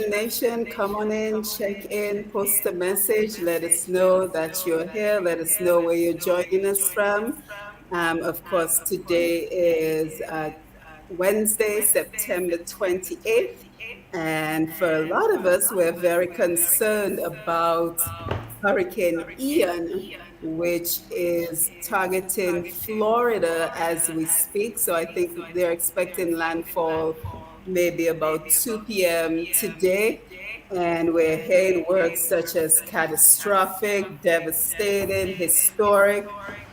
Nation, come on in, check in, post a message, let us know that you're here, let us know where you're joining us from. Of course, today is Wednesday, September 28th, and for a lot of us, we're very concerned about Hurricane Ian, which is targeting Florida as we speak. So I think they're expecting landfall maybe about 2 p.m. today. And we're hearing words such as catastrophic, devastating, historic,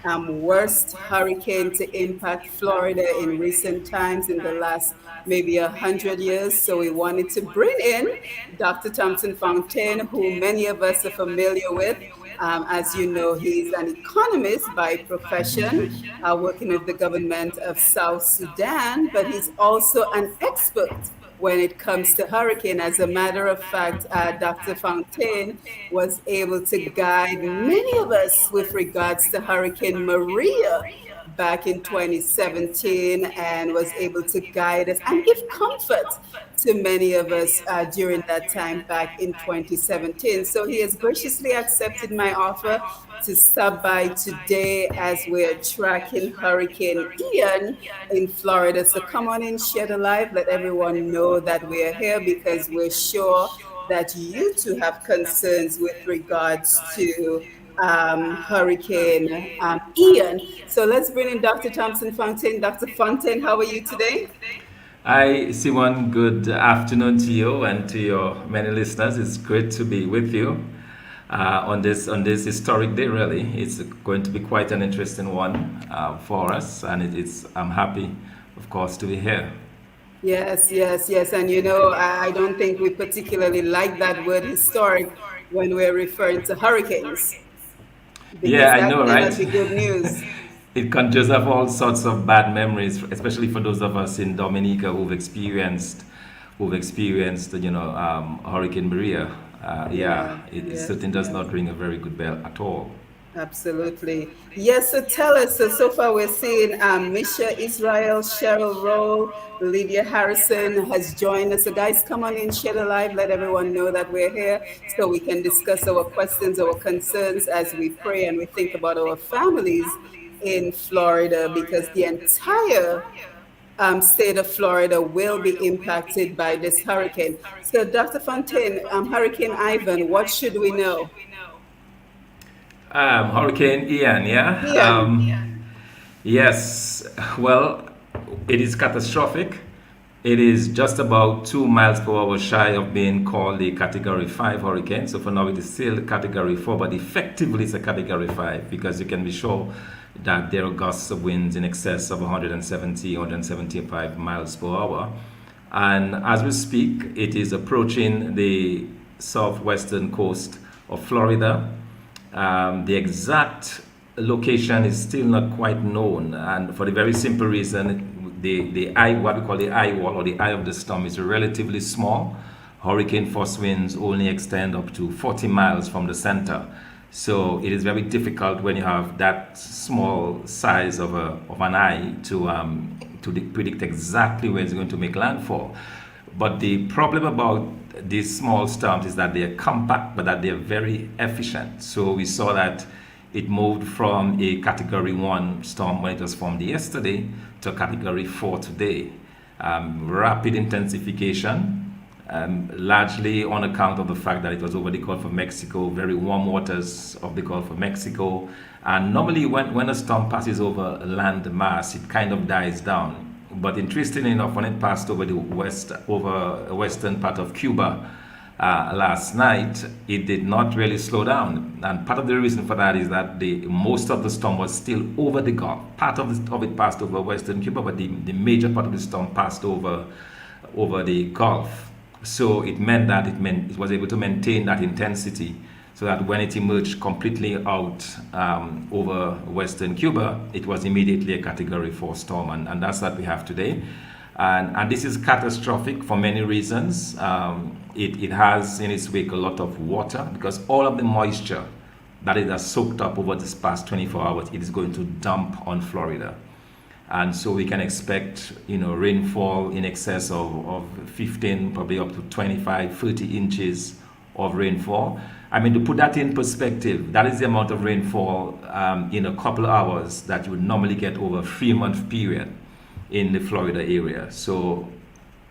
worst hurricane to impact Florida in recent times in the last maybe 100 years. So we wanted to bring in Dr. Thompson Fontaine, who many of us are familiar with. As you know, he's an economist by profession, working with the government of South Sudan, but he's also an expert when it comes to hurricane. As a matter of fact, Dr. Fontaine was able to guide many of us with regards to Hurricane Maria back in 2017 and was able to guide us and give comfort to many of us during that time back in 2017. So he has graciously accepted my offer to stop by today as we're tracking Hurricane Ian in Florida. So come on in, share the live, let everyone know that we're here because we're sure that you too have concerns with regards to Hurricane Ian. So let's bring in Dr. Thompson Fontaine. Dr. Fontaine, how are you today? Hi, Simon. Good afternoon to you and to your many listeners. It's great to be with you on this historic day. Really, it's going to be quite an interesting one for us, and it's I'm happy, of course, to be here. Yes, yes, yes. And you know, I don't think we particularly like that word historic when we're referring to hurricanes because Yeah, I that know, may right? not be good news. It conjures up all sorts of bad memories, especially for those of us in Dominica who've experienced, Hurricane Maria. Yeah, Yeah, it yes, certainly does yes. not ring a very good bell at all. Absolutely. Yes, so tell us. So far we're seeing Misha Israel, Cheryl Roll, Lydia Harrison has joined us. So guys, come on in, share the live, let everyone know that we're here so we can discuss our questions, our concerns as we pray and we think about our families in Florida because the entire state of Florida will be impacted by this hurricane. So Dr. Fontaine, Hurricane Ivan, what should we know? Hurricane Ian, yeah? Ian. Yes, well, it is catastrophic. It is just about 2 miles per hour shy of being called a Category 5 hurricane. So for now, it is still Category 4, but effectively it's a Category 5 because you can be sure that there are gusts of winds in excess of 170, 175 miles per hour. And as we speak, it is approaching the southwestern coast of Florida. The exact location is still not quite known, and for the very simple reason, the eye, what we call the eye wall or the eye of the storm, is relatively small. Hurricane force winds only extend up to 40 miles from the center, so it is very difficult when you have that small size of an eye to predict exactly where it's going to make landfall. But the problem about these small storms is that they are compact, but that they are very efficient. So we saw that it moved from a Category 1 storm when it was formed yesterday to a Category 4 today. Rapid intensification, largely on account of the fact that it was over the Gulf of Mexico, very warm waters of the Gulf of Mexico. And normally, when a storm passes over a land mass, it kind of dies down. But interestingly enough, when it passed over the western part of Cuba last night, it did not really slow down. And part of the reason for that is that the most of the storm was still over the Gulf. Part of it passed over western Cuba, but the major part of the storm passed over the Gulf. So it was able to maintain that intensity so that when it emerged completely out over western Cuba, it was immediately a Category 4 storm, and that's what we have today. And this is catastrophic for many reasons. It has in its wake a lot of water because all of the moisture that it has soaked up over this past 24 hours, it is going to dump on Florida. and so we can expect rainfall in excess of 15, probably up to 25, 30 inches of rainfall. I mean, to put that in perspective, that is the amount of rainfall in a couple of hours that you would normally get over a 3-month period in the Florida area. So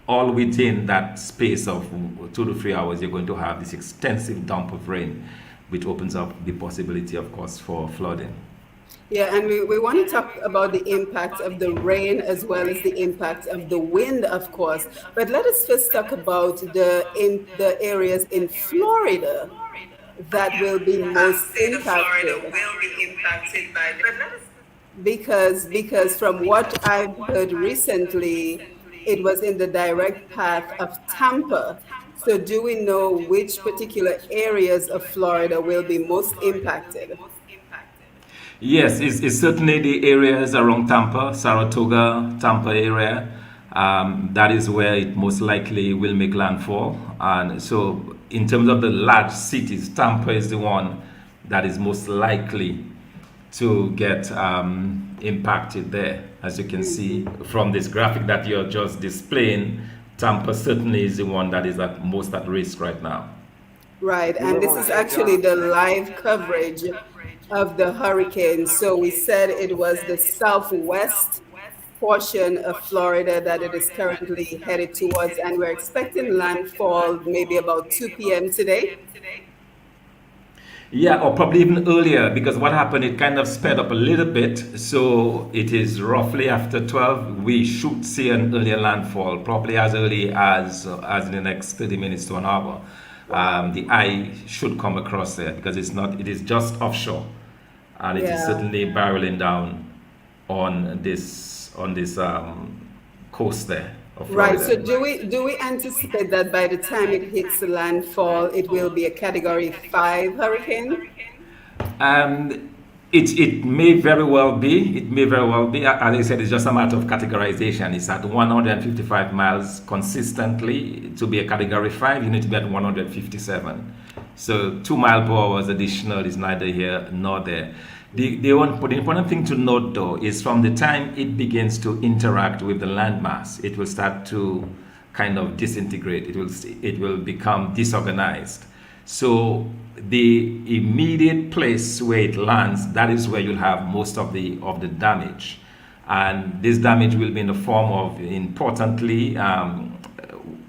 all within that space of 2 to 3 hours, you're going to have this extensive dump of rain, which opens up the possibility, of course, for flooding. Yeah, and we want to talk about the impact of the rain as well as the impact of the wind, of course. But let us first talk about the areas in Florida that will be most impacted. Because from what I've heard recently, it was in the direct path of Tampa. So do we know which particular areas of Florida will be most impacted? Yes, it's certainly the areas around Tampa, Saratoga, Tampa area. That is where it most likely will make landfall. And so, in terms of the large cities, Tampa is the one that is most likely to get impacted there. As you can see from this graphic that you're just displaying, Tampa certainly is the one that is at most at risk right now. Right, and this is actually the live coverage of the hurricane. So we said it was the southwest portion of Florida that it is currently headed towards, and we're expecting landfall maybe about 2 p.m. today. Yeah, or probably even earlier, because what happened, it kind of sped up a little bit. So it is roughly after 12. We should see an earlier landfall, probably as early as in the next 30 minutes to an hour. Wow. The eye should come across there because it is just offshore, and it is Yeah. certainly barreling down on this coast there of Right. So Florida. do we anticipate that by the time it hits landfall, it will be a Category 5 hurricane? And it may very well be. It may very well be. As I said, it's just a matter of categorization. It's at 155 miles consistently. To be a Category 5, you need to be at 157. So 2 mile per hour additional is neither here nor there. The important thing to note, though, is from the time it begins to interact with the landmass, it will start to kind of disintegrate. It will become disorganized. So the immediate place where it lands, that is where you'll have most of the damage, and this damage will be in the form of, importantly,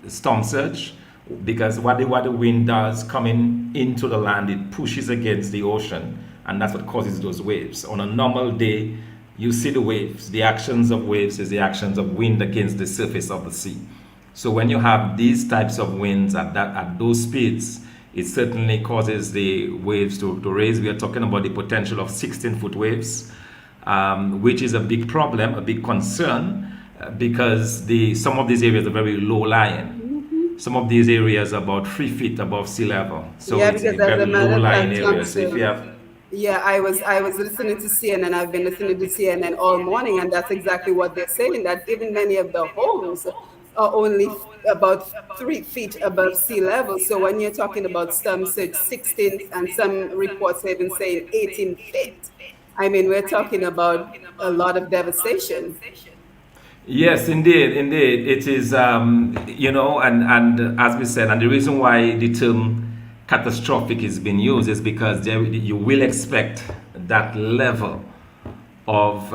storm surge, because what the wind does coming into the land, it pushes against the ocean, and that's what causes those waves. On a normal day, you see the waves. The actions of waves is the actions of wind against the surface of the sea. So when you have these types of winds at those speeds, it certainly causes the waves to raise. We are talking about the potential of 16-foot waves, which is a big problem, a big concern, because some of these areas are very low lying. Some of these areas are about 3 feet above sea level. So Yeah, it's a because as very a low matter of lying fact, area. So if you Thompson, have yeah, I was listening to CNN. I've been listening to CNN all morning, and that's exactly what they're saying. That even many of the homes are only about 3 feet above sea level. So when you're talking about some said 16, and some reports are even saying 18 feet, I mean, we're talking about a lot of devastation. Yes, indeed, indeed. It is, and as we said, and the reason why the term catastrophic is being used is because you will expect that level of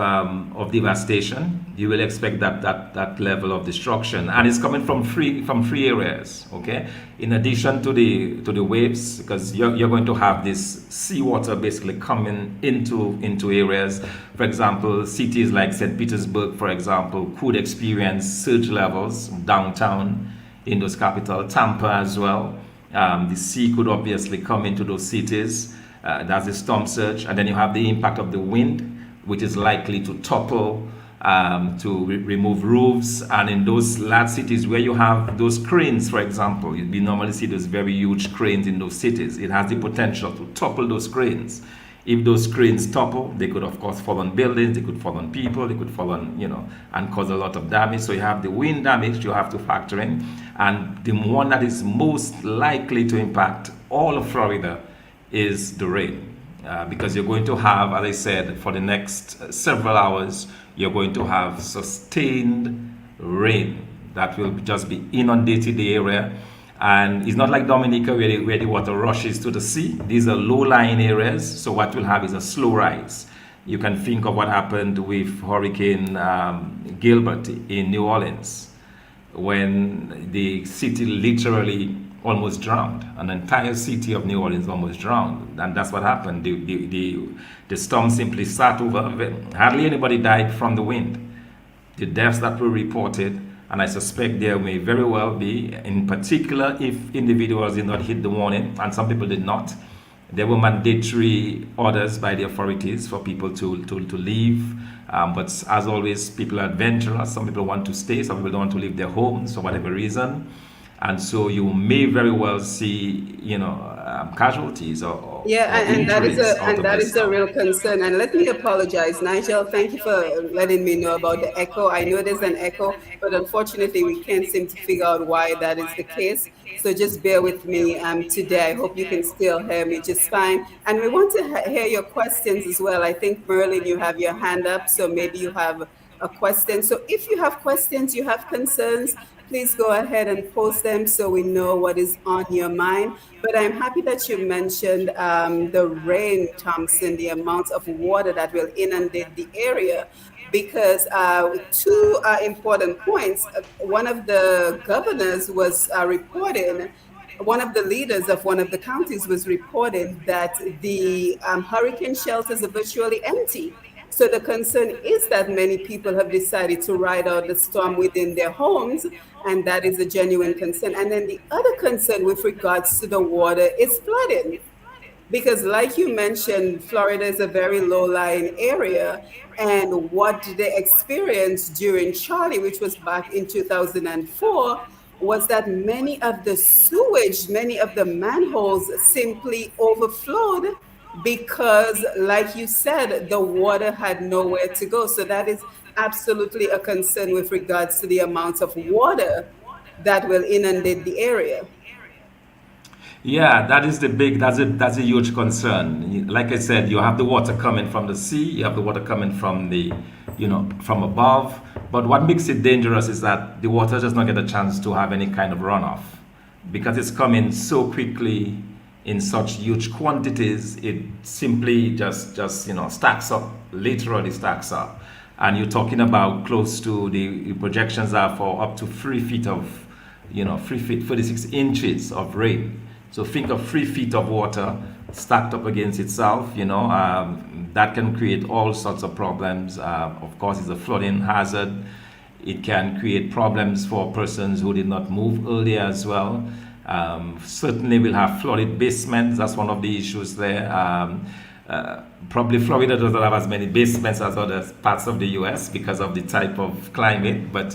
devastation. You will expect that level of destruction, and it's coming from three areas. Okay, in addition to the waves, because you're going to have this seawater basically coming into areas. For example, cities like St. Petersburg, for example, could experience surge levels downtown in those capital. Tampa as well. The sea could obviously come into those cities. That's the storm surge, and then you have the impact of the wind, which is likely to topple, to remove roofs. And in those large cities where you have those cranes, for example, you normally see those very huge cranes in those cities. It has the potential to topple those cranes. If those cranes topple, they could, of course, fall on buildings, they could fall on people, they could fall on, and cause a lot of damage. So you have the wind damage you have to factor in. And the one that is most likely to impact all of Florida is the rain. because you're going to have, as I said, for the next several hours, you're going to have sustained rain that will just be inundated the area. And it's not like Dominica where the water rushes to the sea. These are low-lying areas, so what we'll have is a slow rise. You can think of what happened with Hurricane Gilbert in New Orleans, when the city literally almost drowned. An entire city of New Orleans almost drowned. And that's what happened. The storm simply sat over. Hardly anybody died from the wind. The deaths that were reported, and I suspect there may very well be, in particular if individuals did not hit the warning, and some people did not. There were mandatory orders by the authorities for people to leave. But as always, people are adventurous. Some people want to stay, some people don't want to leave their homes for whatever reason. And so you may very well see, casualties Yeah, or injuries out and of that is this. a real concern. And let me apologize, Nigel. Thank you for letting me know about the echo. I know there's an echo, but unfortunately, we can't seem to figure out why that is the case. So just bear with me today. I hope you can still hear me just fine. And we want to hear your questions as well. I think Merlin, you have your hand up, so maybe you have a question. So if you have questions, you have concerns, please go ahead and post them so we know what is on your mind. But I'm happy that you mentioned the rain, Thompson, the amount of water that will inundate the area, because two important points. One of the governors was reporting, one of the leaders of one of the counties was reporting that the hurricane shelters are virtually empty. So the concern is that many people have decided to ride out the storm within their homes, and that is a genuine concern. And then the other concern with regards to the water is flooding. Because, like you mentioned, Florida is a very low-lying area, and what they experienced during Charlie, which was back in 2004, was that many of the sewage, many of the manholes simply overflowed because, like you said, the water had nowhere to go. So that is absolutely a concern with regards to the amount of water that will inundate the area. Yeah, that is the big. That's a huge concern. Like I said, you have the water coming from the sea. You have the water coming from from above. But what makes it dangerous is that the water does not get a chance to have any kind of runoff, because it's coming so quickly in such huge quantities. It simply just stacks up, literally stacks up. And you're talking about close to the projections are for up to 3 feet of 3 feet 46 inches of rain. So think of 3 feet of water stacked up against itself. That can create all sorts of problems. Of course, it's a flooding hazard. It can create problems for persons who did not move earlier as well. Certainly, we'll have flooded basements. That's one of the issues there. Probably Florida doesn't have as many basements as other parts of the U.S. because of the type of climate, but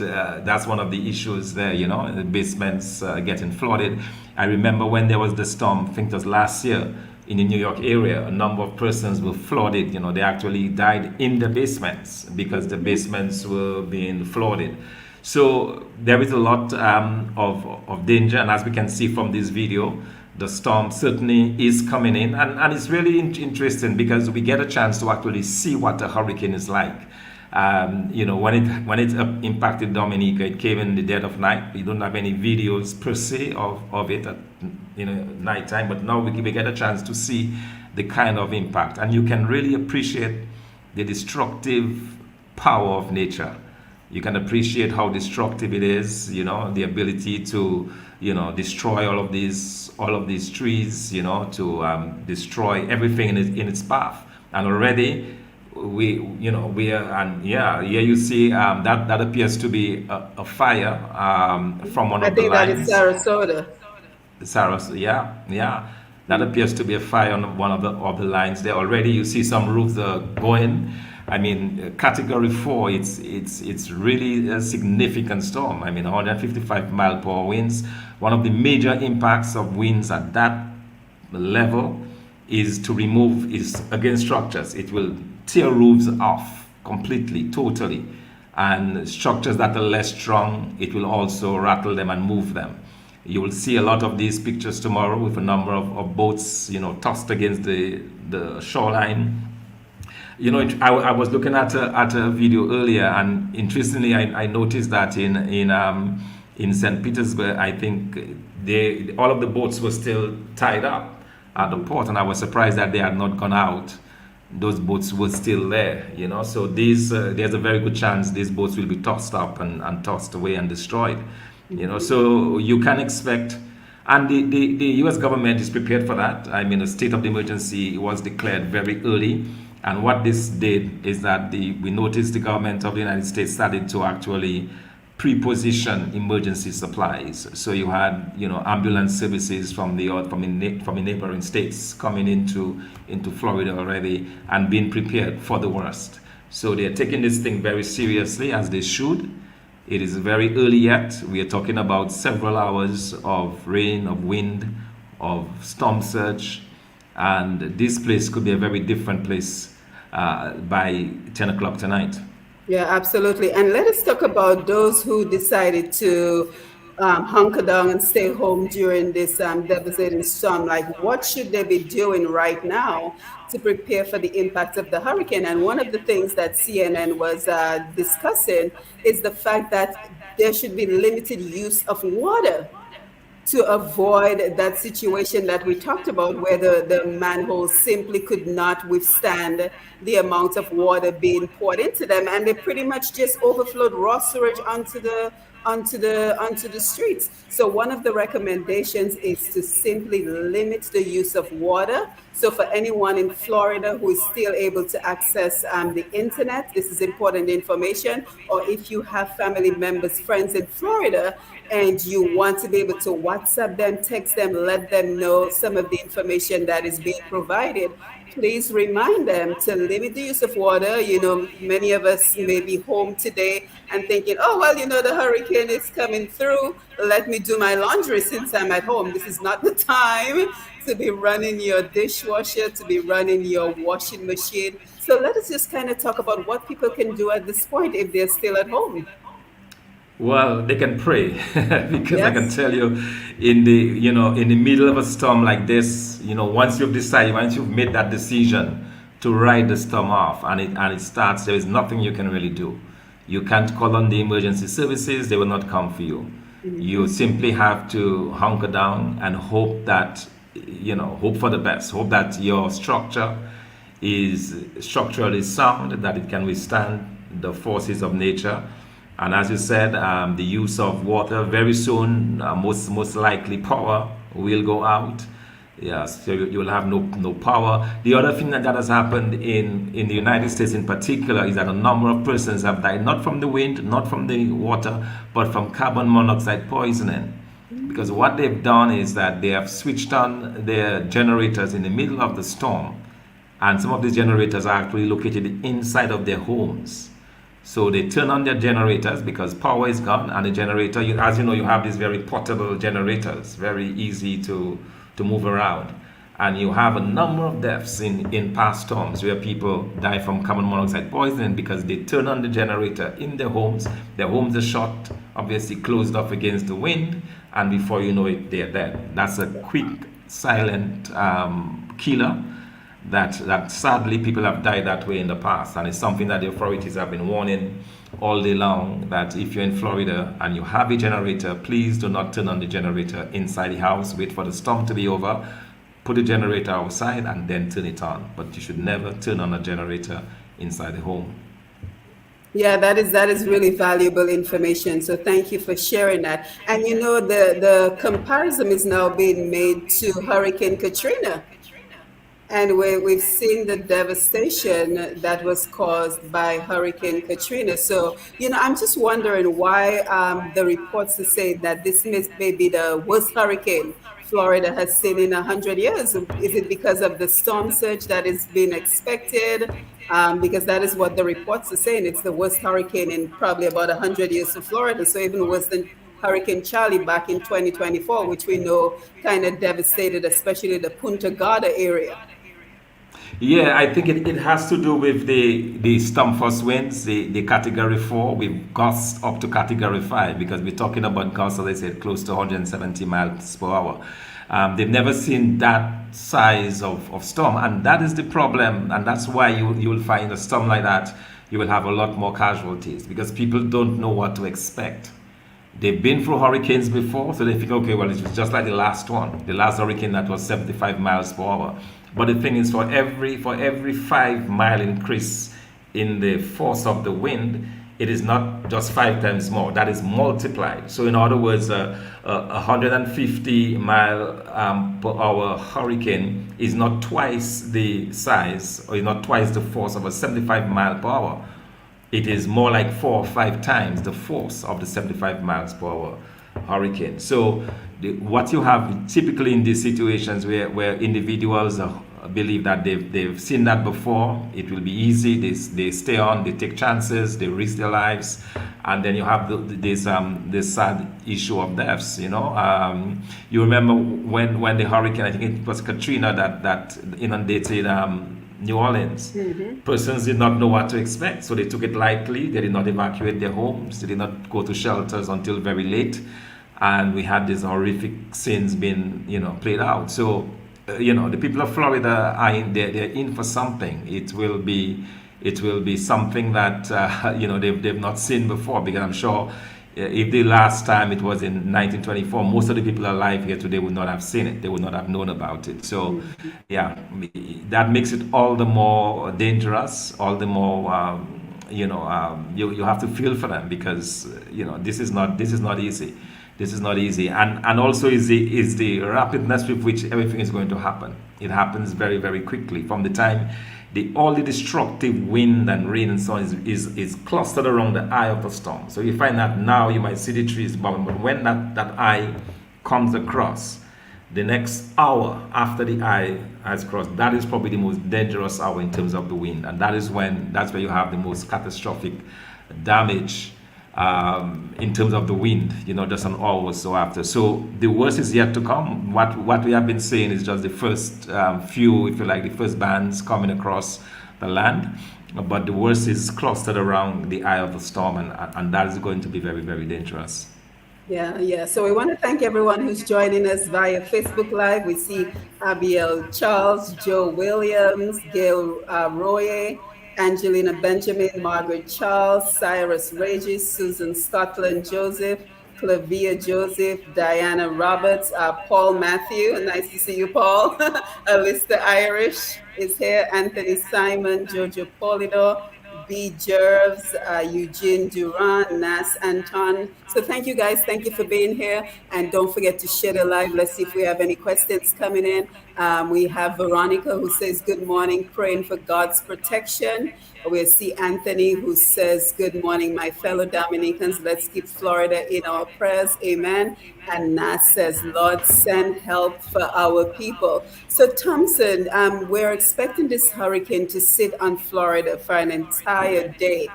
that's one of the issues there. The basements getting flooded. I remember when there was the storm, I think it was last year in the New York area, a number of persons were flooded. They actually died in the basements because the basements were being flooded. So there is a lot of danger, and as we can see from this video, the storm certainly is coming in, and it's really interesting because we get a chance to actually see what a hurricane is like. When it impacted Dominica, it came in the dead of night. We don't have any videos per se of it at nighttime, but now we get a chance to see the kind of impact, and you can really appreciate the destructive power of nature. You can appreciate how destructive it is, the ability to destroy all of these trees, to destroy everything in its path. And already we are, and yeah, here you see that appears to be a fire from one I of the think that is lines. Sarasota. Saros, yeah, yeah. That appears to be a fire on one of the lines there. Already you see some roofs going. I mean, category 4, it's really a significant storm. I mean, 155 mile per hour winds. One of the major impacts of winds at that level is against structures. It will tear roofs off completely, totally. And structures that are less strong, it will also rattle them and move them. You will see a lot of these pictures tomorrow with a number of boats, tossed against the shoreline. I was looking at a video earlier, and interestingly, I noticed that in St. Petersburg, I think all of the boats were still tied up at the port, and I was surprised that they had not gone out. Those boats were still there. So there's a very good chance these boats will be tossed up and tossed away and destroyed. So you can expect. And the US government is prepared for that. I mean, a state of the emergency was declared very early. And what this did is that we noticed the government of the United States started to actually pre-position emergency supplies. So you had, ambulance services from the neighboring states coming into Florida already and being prepared for the worst. So they're taking this thing very seriously, as they should. It is very early yet. We are talking about several hours of rain, of wind, of storm surge, and this place could be a very different place by 10 o'clock tonight. Yeah, absolutely. And let us talk about those who decided to hunker down and stay home during this devastating storm. Like, what should they be doing right now to prepare for the impact of the hurricane? And one of the things that CNN was discussing is the fact that there should be limited use of water to avoid that situation that we talked about, where the manholes simply could not withstand the amount of water being poured into them, and they pretty much just overflowed raw sewage onto the streets. So one of the recommendations is to simply limit the use of water. So for anyone in Florida who is still able to access the internet, this is important information. Or if you have family members, friends in Florida, and you want to be able to WhatsApp them, text them, let them know some of the information that is being provided, please remind them to limit the use of water. Many of us may be home today and thinking, oh, well, the hurricane is coming through. Let me do my laundry since I'm at home. This is not the time to be running your dishwasher, to be running your washing machine. So let us just kind of talk about what people can do at this point if they're still at home. Well, they can pray because I can Yes. tell you, in the middle of a storm like this, once you've made that decision to ride the storm off and it starts, there is nothing you can really do. You can't call on the emergency services; they will not come for you. You simply have to hunker down and hope for the best. Hope that your structure is structurally sound, that it can withstand the forces of nature. And as you said, the use of water very soon, most likely power will go out. Yes, so you will have no power. The other thing that has happened in the United States in particular is that a number of persons have died, not from the wind, not from the water, but from carbon monoxide poisoning. Because what they've done is that they have switched on their generators in the middle of the storm, and some of these generators are actually located inside of their homes. So they turn on their generators because power is gone, and the generator, as you know, you have these very portable generators, very easy to move around. And you have a number of deaths in past storms where people die from carbon monoxide poisoning because they turn on the generator in their homes. Their homes are shut, obviously closed off against the wind, and before you know it, they're dead. That's a quick, silent killer that sadly people have died that way in the past, and it's something that the authorities have been warning all day long, that if you're in Florida and you have a generator, please do not turn on the generator inside the house. Wait for the storm to be over, put the generator outside, and then turn it on. But you should never turn on a generator inside the home. Yeah, that is really valuable information. So thank you for sharing that. And the comparison is now being made to Hurricane Katrina. And we've seen the devastation that was caused by Hurricane Katrina. So, I'm just wondering why the reports are saying that this may be the worst hurricane Florida has seen in 100 years. Is it because of the storm surge that is being expected? Because that is what the reports are saying. It's the worst hurricane in probably about 100 years for Florida. So even worse than Hurricane Charlie back in 2024, which we know kind of devastated, especially the Punta Gorda area. Yeah, I think it has to do with the storm force winds, the category 4. We've gusts up to category 5 because we're talking about gusts, as I said, close to 170 miles per hour. They've never seen that size of storm, and that is the problem. And that's why you will find a storm like that, you will have a lot more casualties because people don't know what to expect. They've been through hurricanes before, so they think, okay, well, it was just like the last one, the last hurricane that was 75 miles per hour. But the thing is, for every 5 mile increase in the force of the wind, it is not just 5 times more. That is multiplied. So, in other words, a 150 mile per hour hurricane is not twice the size, or is not twice the force of a 75 mile per hour. It is more like 4 or 5 times the force of the 75 miles per hour hurricane. So, what you have typically in these situations where individuals believe that they've seen that before, it will be easy, they stay on, they take chances, they risk their lives, and then you have this sad issue of deaths. You remember when the hurricane, I think it was Katrina, that inundated New Orleans. Persons did not know what to expect, so they took it lightly. They did not evacuate their homes. They did not go to shelters until very late, and we had these horrific scenes being, played out. So, the people of Florida are they're in for something. It will be something that they've not seen before, because I'm sure if the last time it was in 1924, most of the people alive here today would not have seen it. They would not have known about it. So, yeah, that makes it all the more dangerous, all the more. You have to feel for them, because this is not easy. This is not easy, and also is the rapidness with which everything is going to happen. It happens very, very quickly from the time all the destructive wind and rain and so on is clustered around the eye of the storm. So you find that now you might see the trees bowing, but when that eye comes across, the next hour after the eye has crossed, that is probably the most dangerous hour in terms of the wind, and that's where you have the most catastrophic damage in terms of the wind, just an hour or so after. So the worst is yet to come. What we have been saying is just the first few, if you like, the first bands coming across the land. But the worst is clustered around the eye of the storm, and that is going to be very, very dangerous. Yeah, yeah. So we want to thank everyone who's joining us via Facebook Live. We see Abiel Charles, Joe Williams, Gail Roye, Angelina Benjamin, Margaret Charles, Cyrus Regis, Susan Scotland Joseph, Clavia Joseph, Diana Roberts, Paul Matthew. Nice to see you, Paul. Alyssa Irish is here. Anthony Simon, Jojo Polido, B. Jerves, Eugene Duran, Nas Anton. So thank you guys. Thank you for being here. And don't forget to share the live. Let's see if we have any questions coming in. We have Veronica who says, good morning, praying for God's protection. We see Anthony who says, good morning, my fellow Dominicans. Let's keep Florida in our prayers. Amen. And Nas says, Lord, send help for our people. So Thompson, we're expecting this hurricane to sit on Florida for an entire day.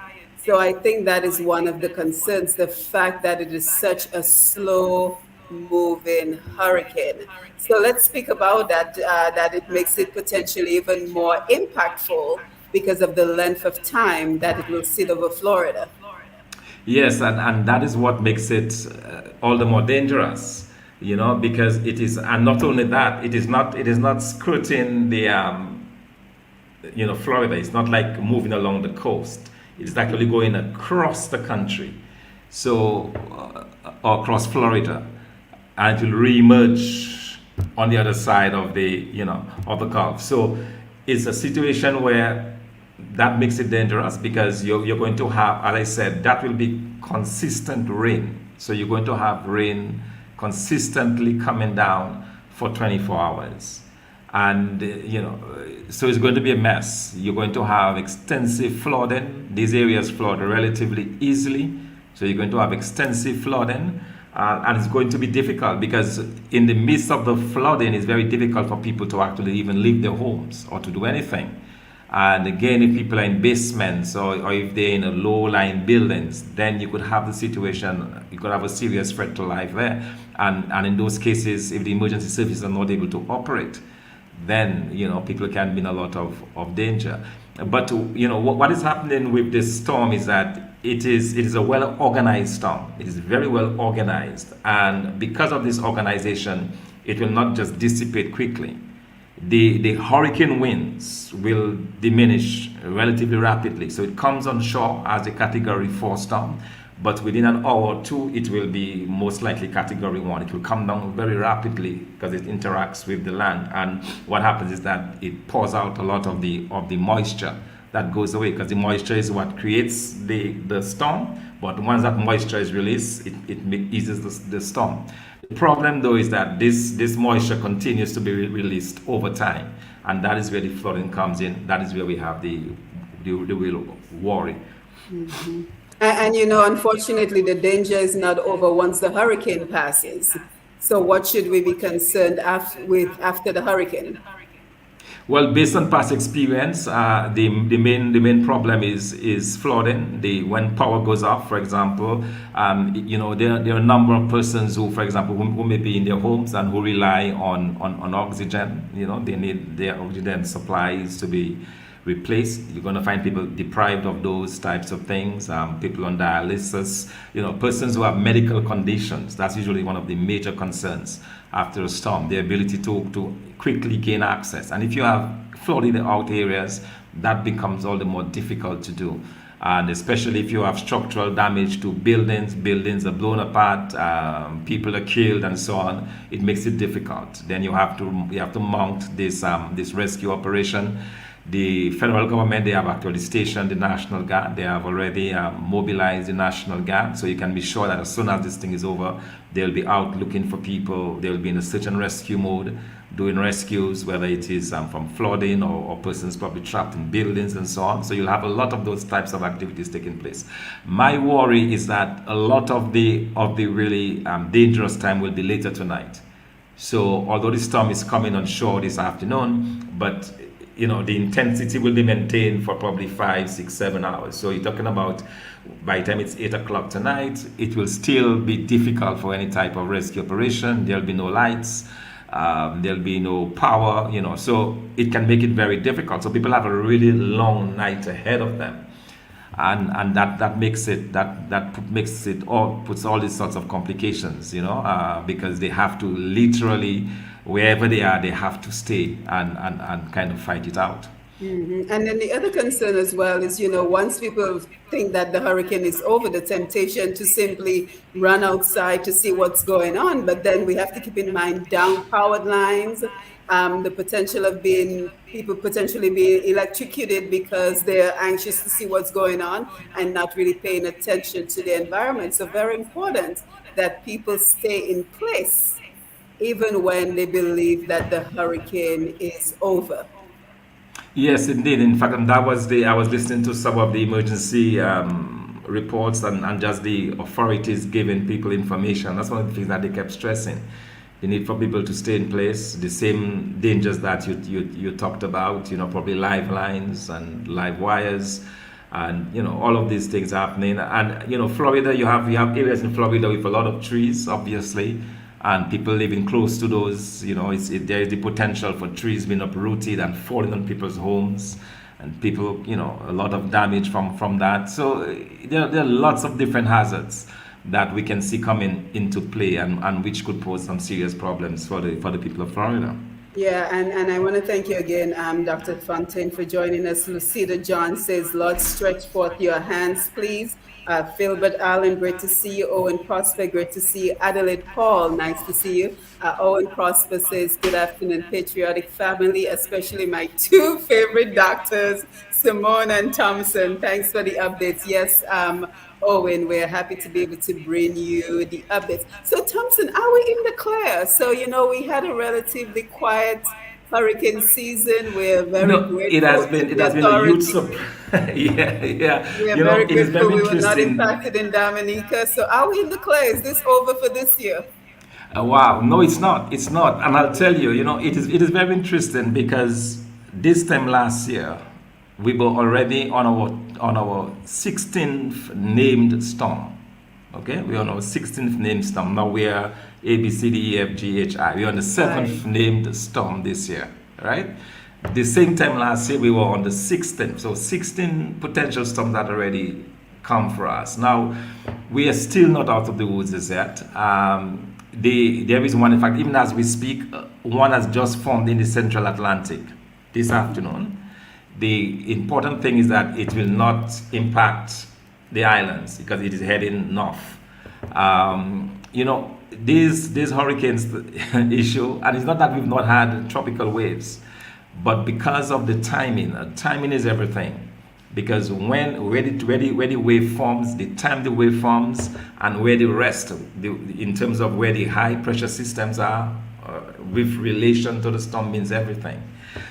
So I think that is one of the concerns, the fact that it is such a slow moving hurricane. So let's speak about that, that it makes it potentially even more impactful because of the length of time that it will sit over Florida. Yes, and that is what makes it all the more dangerous, because it is, and not only that, it is not skirting the Florida. It's not like moving along the coast. It's actually going across the country, so across Florida, and it will reemerge on the other side of the Gulf. So it's a situation where that makes it dangerous, because you're going to have, as I said, that will be consistent rain. So you're going to have rain consistently coming down for 24 hours. And, so it's going to be a mess. You're going to have extensive flooding. These areas flood relatively easily. So you're going to have extensive flooding. And it's going to be difficult, because in the midst of the flooding, it's very difficult for people to actually even leave their homes or to do anything. And again, if people are in basements, or if they're in a low-lying buildings, then you could have the situation, you could have a serious threat to life there. And in those cases, if the emergency services are not able to operate, then people can be in a lot of danger. But what is happening with this storm is that it is a well organized storm. It is very well organized, and because of this organization, it will not just dissipate quickly. The hurricane winds will diminish relatively rapidly. So it comes on shore as a category 4 storm, but within an hour or two, it will be most likely category 1. It will come down very rapidly because it interacts with the land. And what happens is that it pours out a lot of the moisture that goes away, because the moisture is what creates the storm. But once that moisture is released, it eases the storm. The problem, though, is that this moisture continues to be released over time, and that is where the flooding comes in. That is where we have the real worry. And unfortunately, the danger is not over once the hurricane passes. So, what should we be concerned with after the hurricane? Well, based on past experience, the main problem is flooding. When power goes off, for example, there are a number of persons who, for example, who may be in their homes and who rely on oxygen. They need their oxygen supplies to be replaced. You're going to find people deprived of those types of things. People on dialysis. Persons who have medical conditions. That's usually one of the major concerns after a storm. The ability to quickly gain access. And if you have flooded out areas, that becomes all the more difficult to do. And especially if you have structural damage to buildings are blown apart, people are killed, and so on, it makes it difficult. Then you have to mount this rescue operation. The federal government, they have actually stationed the National Guard. They have already mobilized the National Guard, so you can be sure that as soon as this thing is over, they'll be out looking for people. They'll be in a search and rescue mode, doing rescues, whether it is from flooding or persons probably trapped in buildings and so on. So you'll have a lot of those types of activities taking place. My worry is that a lot of the really dangerous time will be later tonight. So although the storm is coming on shore this afternoon, but the intensity will be maintained for probably 5, 6, 7 hours. So you're talking about by the time it's 8 o'clock tonight, it will still be difficult for any type of rescue operation. There'll be no lights, there'll be no power, so it can make it very difficult. So people have a really long night ahead of them. And that makes it all puts all these sorts of complications, because they have to literally, wherever they are, they have to stay and kind of fight it out. And then the other concern as well is, once people think that the hurricane is over, the temptation to simply run outside to see what's going on. But then we have to keep in mind down powered lines, the potential of people potentially being electrocuted because they're anxious to see what's going on and not really paying attention to the environment. So very important that people stay in place even when they believe that the hurricane is over. Yes, indeed. In fact, and that was I was listening to some of the emergency reports, and just the authorities giving people information. That's one of the things that they kept stressing. The need for people to stay in place, the same dangers that you talked about, probably live lines and live wires, and all of these things happening. And Florida, you have areas in Florida with a lot of trees, obviously, and people living close to those. There is the potential for trees being uprooted and falling on people's homes, and people, a lot of damage from that. So there are lots of different hazards that we can see coming into play, and which could pose some serious problems for the people of Florida. Yeah, and I want to thank you again, Dr. Fontaine, for joining us. Lucida John says, Lord, stretch forth your hands, please. Philbert Allen, great to see you. Owen Prosper, great to see you. Adelaide Paul, nice to see you. Owen Prosper says, good afternoon, patriotic family, especially my two favorite doctors, Simone and Thompson. Thanks for the updates. Yes, Owen, we're happy to be able to bring you the updates. So, Thompson, are we in the clear? So, we had a relatively quiet hurricane season. We're very It has grateful to been it the has been a huge authorities. surprise. Yeah, yeah. We are very It is grateful very we were not interesting. impacted in Dominica. So, are we in the clear? Is this over for this year? Wow, no, it's not. It's not, and I'll tell you. It is very interesting because this time last year we were already on our 16th named storm. Okay, we're on our 16th named storm. Now we are A B C D E F G H I. We're on the seventh Right. named storm this year. right? The same time last year, we were on the 16th. So 16 potential storms that already come for us. Now, we are still not out of the woods as yet. There is one, in fact, even as we speak, one has just formed in the central Atlantic this afternoon. The important thing is that it will not impact the islands because it is heading north. These hurricanes issue, and it's not that we've not had tropical waves, but because of the timing, timing is everything. Because where the wave forms, the time the wave forms, and where the rest, in terms of where the high pressure systems are, with relation to the storm means everything.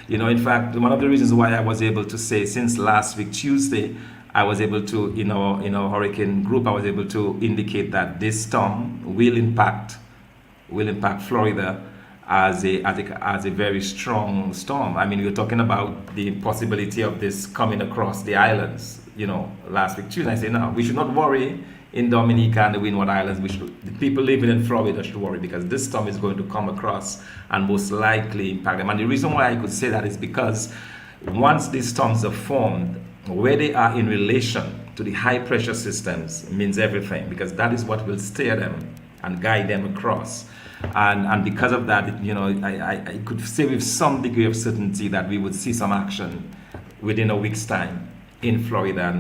In fact, one of the reasons why I was able to say since last week Tuesday, I was able to in our hurricane group, I was able to indicate that this storm will impact Florida as a very strong storm. I mean, we're talking about the possibility of this coming across the islands. Last week Tuesday, I said, no, we should not worry in Dominica and the Windward Islands. The people living in Florida should worry because this storm is going to come across and most likely impact them. And the reason why I could say that is because once these storms are formed, where they are in relation to the high pressure systems means everything because that is what will steer them and guide them across. And because of that, I could say with some degree of certainty that we would see some action within a week's time in Florida,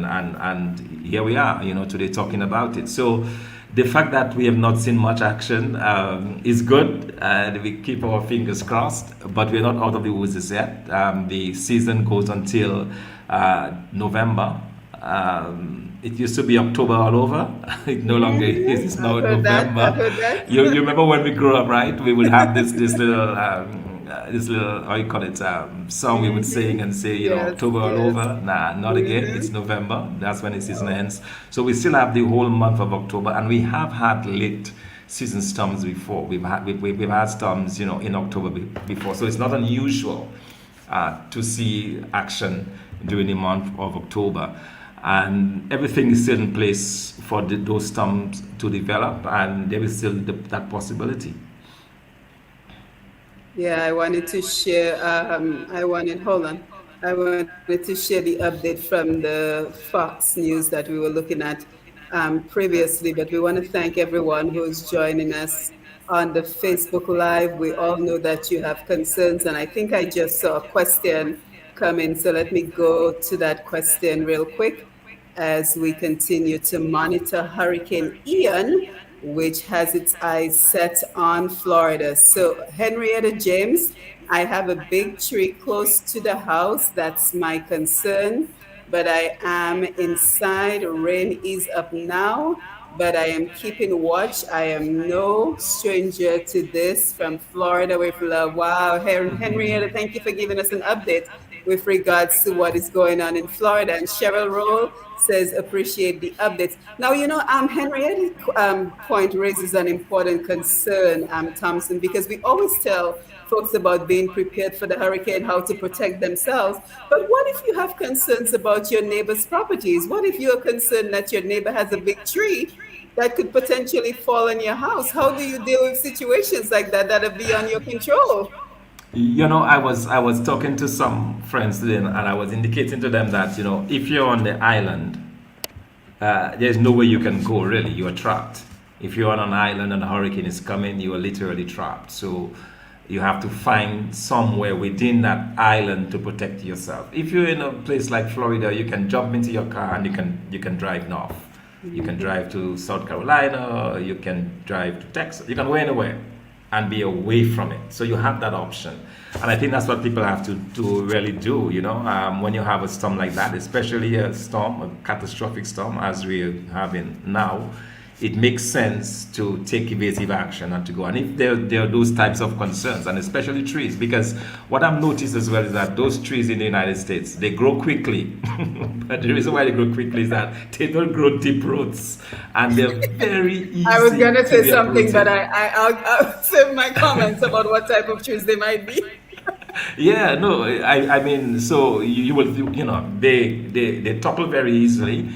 and here we are, today talking about it. So the fact that we have not seen much action is good. We keep our fingers crossed, but we're not out of the woods as yet. The season goes until November. It used to be October all over. It no longer is. It's I've now heard that. I've November. heard that. You remember when we grew up, right? We would have this little how you call it song we would sing and say, Yes, October all yes. over. Nah, not again. It's Hmm. November. That's when the season ends. So we still have the whole month of October, and we have had late season storms before. We've had storms, in October before. So it's not unusual to see action during the month of October. And everything is still in place for those storms to develop, and there is still that possibility. Yeah, I wanted to share. Hold on. I wanted to share the update from the Fox News that we were looking at previously. But we want to thank everyone who's joining us on the Facebook Live. We all know that you have concerns, and I think I just saw a question come in. So let me go to that question real quick as we continue to monitor Hurricane Ian, which has its eyes set on Florida. So, Henrietta James, I have a big tree close to the house. That's my concern. But I am inside. Rain is up now, but I am keeping watch. I am no stranger to this from Florida with love. Wow, Henrietta, thank you for giving us an update with regards to what is going on in Florida. And Cheryl Roll says, appreciate the updates. Now, Henrietta's point raises an important concern, Thompson, because we always tell folks about being prepared for the hurricane, how to protect themselves. But what if you have concerns about your neighbor's properties? What if you're concerned that your neighbor has a big tree that could potentially fall on your house? How do you deal with situations like that that are beyond your control? I was talking to some friends today, and I was indicating to them that if you're on the island, there's nowhere you can go really. You are trapped. If you're on an island and a hurricane is coming, you are literally trapped. So you have to find somewhere within that island to protect yourself. If you're in a place like Florida, you can jump into your car and you can drive north. You can drive to South Carolina, or you can drive to Texas. You can go anywhere and be away from it. So you have that option. And I think that's what people have to really do, when you have a storm like that, especially a storm, a catastrophic storm as we're having now. It makes sense to take evasive action and to go. And if there are those types of concerns, and especially trees, because what I've noticed as well is that those trees in the United States, they grow quickly. But the reason why they grow quickly is that they don't grow deep roots, and they're very I was easy gonna to say be something, but uprooted. I'll save my comments about what type of trees they might be. Yeah, no, I mean, so you will, they topple very easily,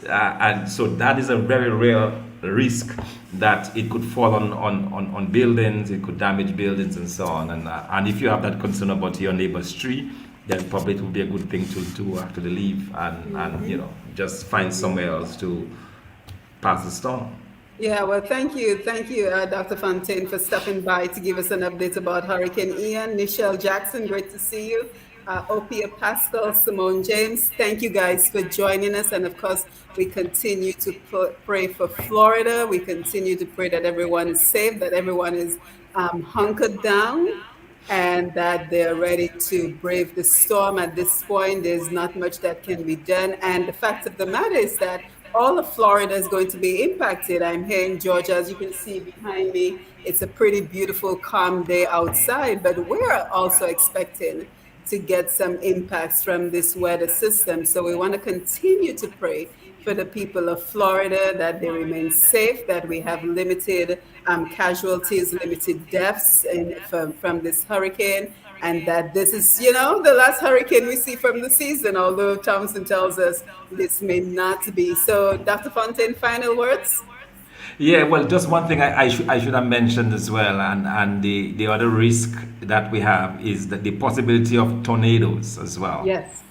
and so that is a very rare risk that it could fall on buildings, it could damage buildings and so on. And if you have that concern about your neighbor's tree, then probably it would be a good thing to actually leave and just find somewhere else to pass the storm. Yeah, well, thank you, Dr. Fontaine, for stopping by to give us an update about Hurricane Ian. Nichelle Jackson, great to see you. Opia Pascal, Simone James, thank you guys for joining us. And of course, we continue to pray for Florida. We continue to pray that everyone is safe, that everyone is hunkered down, and that they're ready to brave the storm. At this point, there's not much that can be done. And the fact of the matter is that all of Florida is going to be impacted. I'm here in Georgia, as you can see behind me. It's a pretty beautiful, calm day outside, but we're also expecting to get some impacts from this weather system. So we want to continue to pray for the people of Florida, that they remain safe, that we have limited casualties, limited deaths from this hurricane, and that this is, the last hurricane we see from the season, although Thompson tells us this may not be. So, Dr. Fontaine, final words? Yeah, well, just one thing I should have mentioned as well, and the other risk that we have is that the possibility of tornadoes as well. Yes,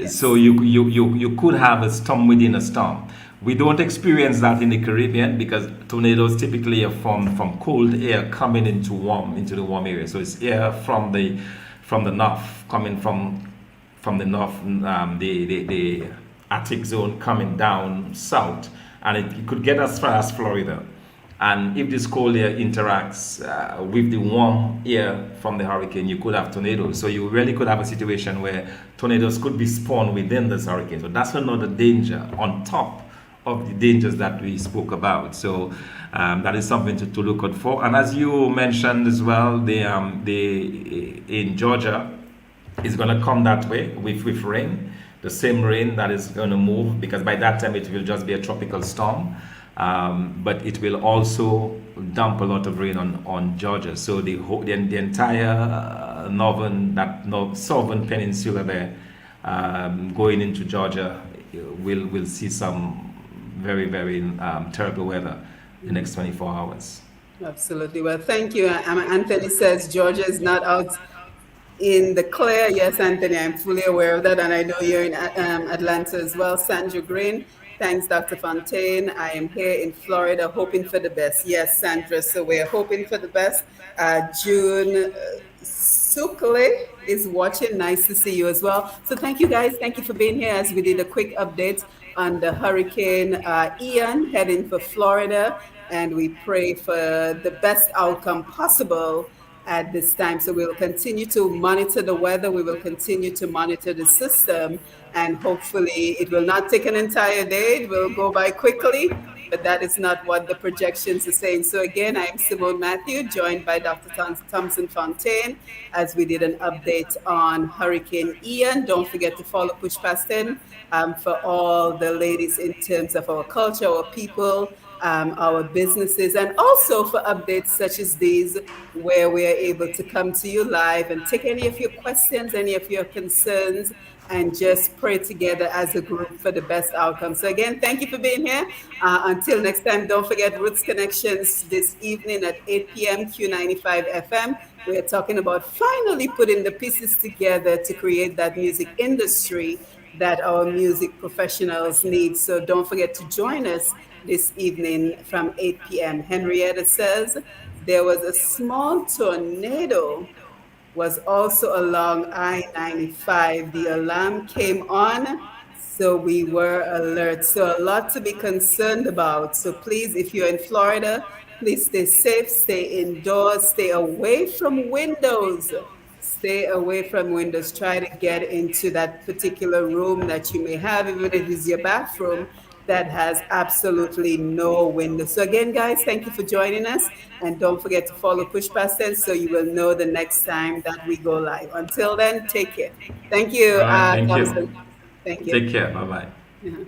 So yes. you could have a storm within a storm. We don't experience that in the Caribbean because tornadoes typically are from cold air coming into the warm area. So it's air from the north coming from the north, the Arctic zone coming down south, and it could get as far as Florida. And if this cold air interacts with the warm air from the hurricane, you could have tornadoes. So you really could have a situation where tornadoes could be spawned within this hurricane. So that's another danger on top of the dangers that we spoke about. So that is something to look out for. And as you mentioned as well, the in Georgia is going to come that way with rain, the same rain that is going to move because by that time it will just be a tropical storm. But it will also dump a lot of rain on Georgia. So the entire southern peninsula there, going into Georgia, will see some very very terrible weather the next 24 hours. Absolutely. Well, thank you. Anthony says Georgia is not out in the clear. Yes, Anthony, I'm fully aware of that, and I know you're in Atlanta as well. Sandra Green, thanks, Dr. Fontaine. I am here in Florida hoping for the best. Yes, Sandra, so we're hoping for the best. June Sukle is watching. Nice to see you as well. So thank you guys. Thank you for being here as we did a quick update on the Hurricane Ian heading for Florida. And we pray for the best outcome possible at this time. So we'll continue to monitor the weather. We will continue to monitor the system. And hopefully it will not take an entire day. It will go by quickly. But that is not what the projections are saying. So again, I'm Simone Matthew, joined by Dr. Thompson Fontaine, as we did an update on Hurricane Ian. Don't forget to follow Push Past 10 for all the latest in terms of our culture, our people, our businesses, and also for updates such as these, where we are able to come to you live and take any of your questions, any of your concerns, and just pray together as a group for the best outcome. So again, thank you for being here. Until next time, don't forget Roots Connections this evening at 8 p.m. Q95 FM. We are talking about finally putting the pieces together to create that music industry that our music professionals need. So don't forget to join us this evening from 8 p.m. Henrietta says there was a small tornado was also along I-95. The alarm came on, so we were alert. So a lot to be concerned about. So please, if you're in Florida, please stay safe, stay indoors, stay away from windows. Stay away from windows. Try to get into that particular room that you may have, even if it is your bathroom, that has absolutely no window. So again, guys, thank you for joining us. And don't forget to follow Push Past 10 so you will know the next time that we go live. Until then, take care. Thank All you, right, thank you. Thompson. Thank you. Take care. Bye bye. Mhm.